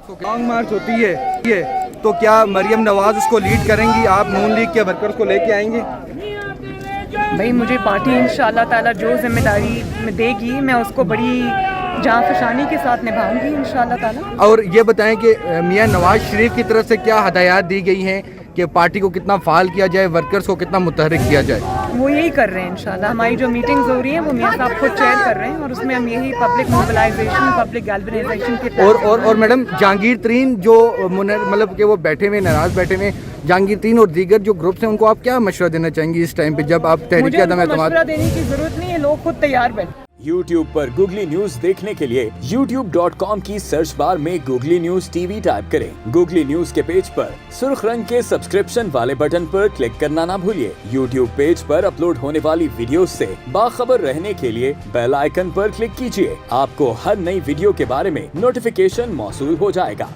Long मार्च होती है ये तो क्या मरियम नवाज उसको लीड करेंगी, आप नून लीग के वर्कर्स को लेके आएंगे? भाई मुझे पार्टी इंशाअल्लाह ताला जो जिम्मेदारी में देगी मैं उसको बड़ी जान फशानी के साथ निभाऊंगी इंशाअल्लाह ताला। और ये बताएं कि मियां नवाज शरीफ की तरफ से क्या हदायत दी गई हैं कि पार्टी को कितना फाल किया जाए, वर्कर्स को कितना मुतहरिक किया जाए? वो यही कर रहे हैं इंशाल्लाह। हमारी जो मीटिंग्स हो रही हैं वो मियां साहब खुद चेयर कर रहे हैं और उसमें हम यही पब्लिक मोबिलाइजेशन, पब्लिक गैल्वनाइजेशन के और मैडम जहांगीर तरीन जो मतलब कि वो बैठे हुए नाराज बैठे हुए जहांगीर तरीन और दीगर जो ग्रुप्स हैं उनको आप क्या मशवरा देना चाहेंगी इस टाइम पे जब आप तहरीक अदम एतमाद? मशवरा देने की जरूरत नहीं है, लोग खुद तैयार बैठे। YouTube पर गूगली न्यूज देखने के लिए youtube.com की सर्च बार में गूगली न्यूज टीवी टाइप करें। गूगली न्यूज के पेज पर सुर्ख रंग के सब्सक्रिप्शन वाले बटन पर क्लिक करना ना भूलिए। YouTube पेज पर अपलोड होने वाली वीडियोस से बाखबर रहने के लिए बेल आइकन पर क्लिक कीजिए। आपको हर नई वीडियो के बारे में नोटिफिकेशन मौसूल हो जाएगा।